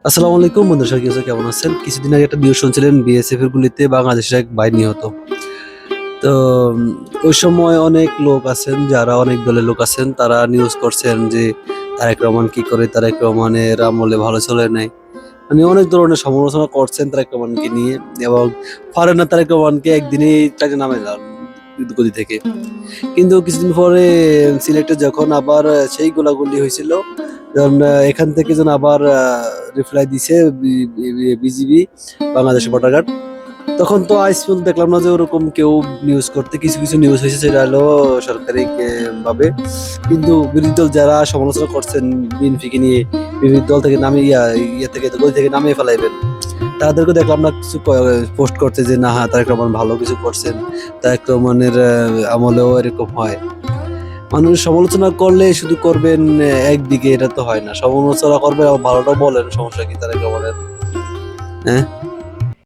আসসালামু আলাইকুম বন্ধুরা, সবাই কেমন আছেন? কিছুদিন আগে একটা নিউজ শুনছিলেন, বিএসএফ এর গুলিতে বাংলাদেশের এক ভাই নিহত। তো ওই সময় অনেক লোক আছেন, যারা অনেক দলের লোক আছেন, তারা নিউজ করছেন যে তারেক রহমান কি করে, তারেক রহমানের আমলে ভালো চলে নাই, মানে অনেক ধরনের সমালোচনা করছেন তারেক রহমানকে নিয়ে। এবং পারেন না তারেক রহমানকে একদিনেই তাকে নামে যান গদি থেকে। কিন্তু কিছুদিন পরে সিলেটে যখন আবার সেই গোলাগুলি হয়েছিল, যখন এখান থেকে যেন আবার রিপ্লাই দিছে বিজিবি বাংলাদেশ বর্ডার গার্ড, তখন তো আইস পর্যন্ত দেখলাম না যে ওরকম কেউ নিউজ করতে। কিছু কিছু নিউজ হয়েছে, সেটা হলো সরকারি ভাবে। কিন্তু বিরোধী দল যারা সমালোচনা করছেন বিএনপিকে নিয়ে, বিরোধী দল থেকে নামিয়ে ইয়ে থেকে গদি থেকে নামিয়ে ফেলাইবেন, তাদেরকে দেখলাম না কিছু পোস্ট করতে যে না, হ্যাঁ তারেক রহমান ভালো কিছু করছেন, তারেক রহমানের আমলেও এরকম হয়। মানুষ সমালোচনা করলে শুধু করবেন একদিকে, এটা তো হয় না। সমালোচনা করবেন আবার ভালোটাও বলেন, সমস্যা কি তারেক রহমানের? হ্যাঁ।